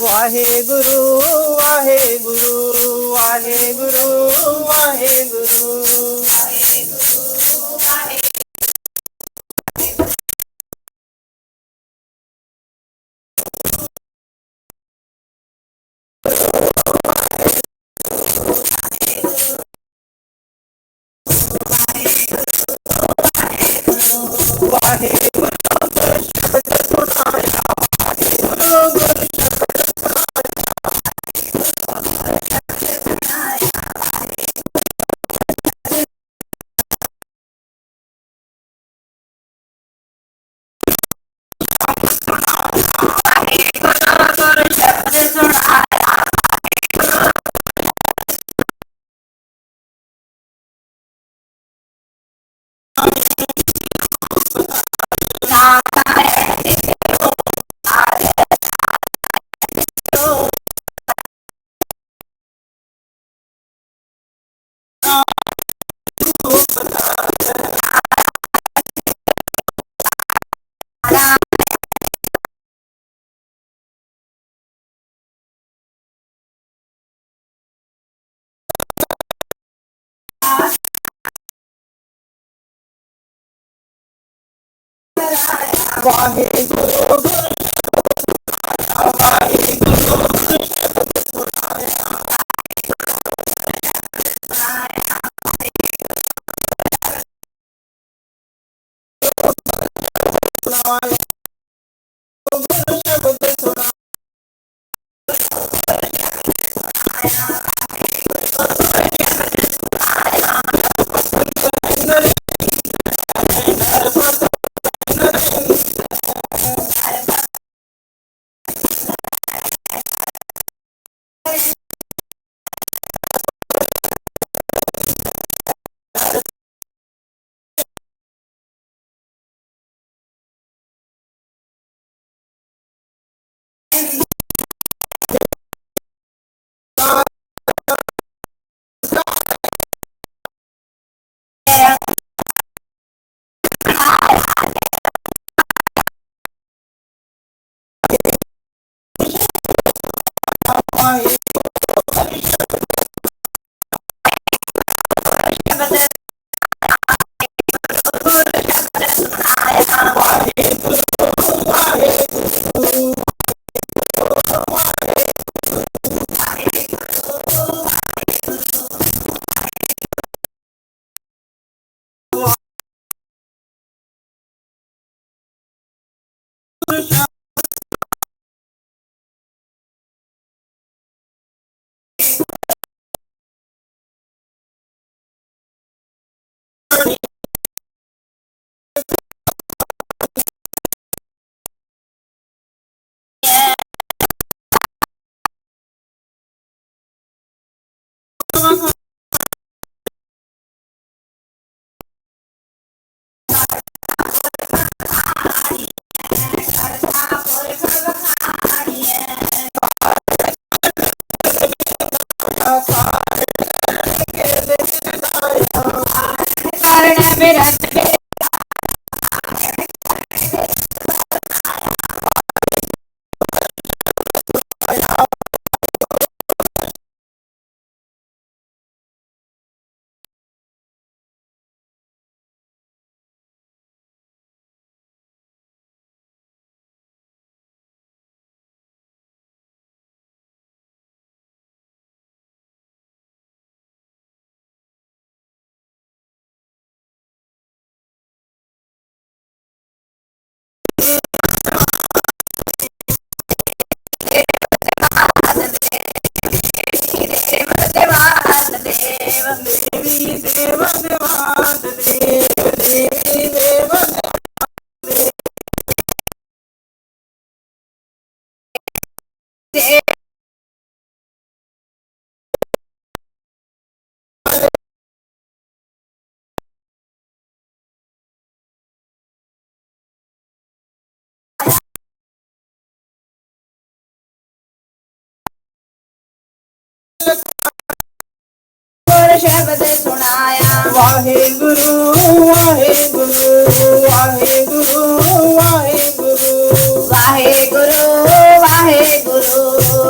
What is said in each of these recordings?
ਵਾਹਿਗੁਰੂ ਵਾਹਿਗੁਰੂ ਵਾਹਿਗੁਰੂ ਵਾਹਿਗੁਰੂ शब्द सुनाया वाहेगुरु वाहेगुरु वाहेगुरु वाहेगुरु वाहेगुरु वाहेगुरु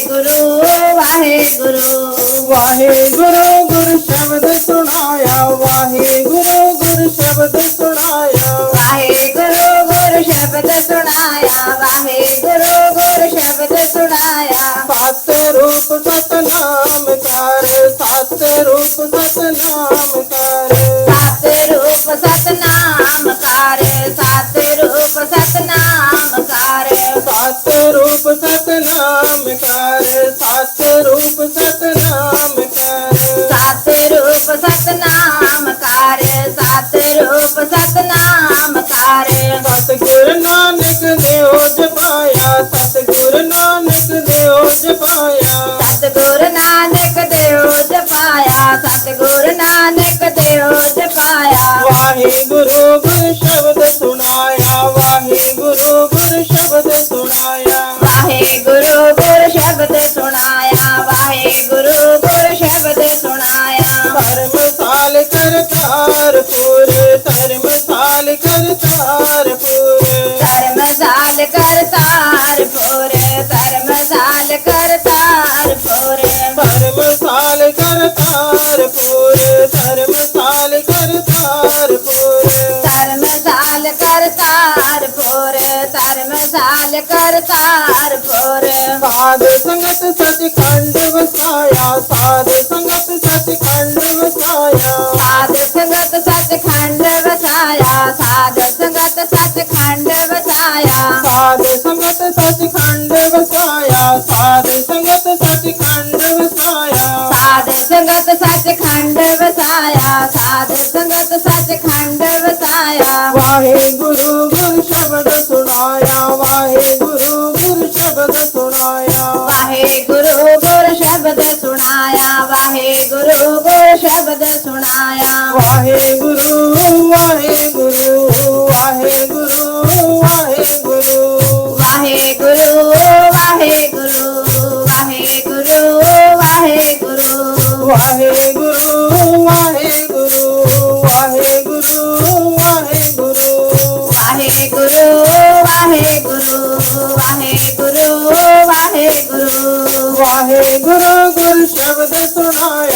ਵਾਹਿਗੁਰੂ ਵਾਹਿਗੁਰੂ ਵਾਹਿਗੁਰੂ ਗੁਰ ਸ਼ਬਦ ਸੁਣਾਇਆ ਵਾਹਿਗੁਰੂ ਗੁਰ ਸ਼ਬਦ ਸੁਣਾਇਆ ਵਾਹਿਗੁਰੂ ਗੁਰ ਸ਼ਬਦ ਸੁਣਾਇਆ ਵਾਹਿਗੁਰੂ ਗੁਰ ਸ਼ਬਦ ਸੁਣਾਇਆ ਸਤ ਰੂਪ ਸਤਨਾਮ ਕਰ ਸਤ ਰੂਪ ਸਤਨਾਮ ਕਰ ਸਤ ਰੂਪ ਸਤਨਾਮ ਕਰ ਸਤ ਰੂਪ ਸਤਨਾਮ ਕਰ ਸਤ ਰੂਪ ਸਤਨਾਮ ਕਰ ਸਤ ਰੂਪ ਸਤਨਾਮ ਕਰ ਸਤ ਰੂਪ ਸਤਨਾਮ ਕਰ ਸਤ ਰੂਪ ਸਤਨਾਮ ਕਰ ਸਤਿਗੁਰ ਨਾਨਕ ਦੇਵ ਜਪਾਇਆ ਸਤਿਗੁਰ ਨਾਨਕ ਦੇਵ ਜਪਾਇਆ ਸਤਿਗੁਰ ਨਾਨਕ ਦੇਵ ਜਪਾਇਆ ਸਤਿਗੁਰ ਨਾਨਕ ਦੇਵ ਜਪਾਇਆ ਵਾਹਿਗੁਰੂ ਗੁਰ ਸ਼ਬਦ ਸੁਣਾਇਆ ਵਾਹਿਗੁਰੂ ਗੁਰ ਸ਼ਬਦ ਸੁਣਾਇਆ ਵਾਹਿਗੁਰੂ ਗੁਰ ਸ਼ਬਦ ਸੁਣਾਇਆ ਵਾਹਿਗੁਰੂ ਗੁਰ ਸ਼ਬਦ ਸੁਣਾਇਆ ਧਰਮਸਾਲ ਕਰਤਾਰਪੁਰ ਧਰਮਸਾਲ ਕਰਤਾਰਪੁਰ ਧਰਮਸਾਲ ਕਰਤਾਰਪੁਰ ਧਰਮਸਾਲ ਕਰਤਾਰਪੁਰ ਧਰਮਸਾਲ ਕਰਤਾਰਪੁਰ ਧਰਮਸਾਲ ਕਰਤਾਰਪੁਰ ਧਰਮਸਾਲ ਕਰਤਾਰਪੁਰ ਧਰਮਸਾਲ ਕਰਤਾਰਪੁਰ ਸਾਧ ਸੰਗਤ ਸਚਖੰਡ ਵਸਾਇਆ ਸਾਧ ਸੰਗਤ ਸਚਖੰਡ ਵਸਾਇਆ ਸਾਧ ਸੰਗਤ ਸਚਖੰਡ ਵਸਾਇਆ ਸਾਧ ਸੰਗਤ ਸਚਖੰਡ ਵਸਾਇਆ ਸਾਧ ਸੰਗਤ ਸਚਖੰਡ ਵਸਾਇਆ ਸਾਧ ਸੰਗਤ ਸਚਖੰਡ ਵਸਾਇਆ ਸਾਧ ਸੰਗਤ ਸਚਖੰਡ ਵਸਾਇਆ ਸਾਧ ਸੰਗਤ ਸਚਖੰਡ ਵਸਾਇਆ ਵਾਹਿਗੁਰੂ ਗੁਰ ਸ਼ਬਦ ਸੁਣਾਇਆ ਵਾਹਿਗੁਰੂ ਗੁਰ ਸ਼ਬਦ ਸੁਣਾਇਆ ਵਾਹਿਗੁਰੂ ਗੁਰ ਸ਼ਬਦ ਸੁਣਾਇਆ ਵਾਹਿਗੁਰੂ ਗੁਰ ਸ਼ਬਦ ਸੁਣਾਇਆ ਵਾਹਿਗੁਰੂ ਵਾਹਿਗੁਰੂ ਵਾਹਿਗੁਰੂ ਵਾਹਿਗੁਰੂ ਵਾਹਿਗੁਰੂ ਵਾਹਿਗੁਰੂ ਵਾਹਿਗੁਰੂ ਵਾਹਿਗੁਰੂ ਵਾਹਿਗੁਰੂ ਵਾਹਿਗੁਰੂ ਵਾਹਿਗੁਰੂ ਵਾਹਿਗੁਰੂ ਵਾਹਿਗੁਰੂ ਵਾਹਿਗੁਰੂ ਵਾਹਿਗੁਰੂ ਵਾਹਿਗੁਰੂ ਵਾਹਿਗੁਰੂ ਗੁਰ ਸ਼ਬਦ ਸੁਣਾਇਆ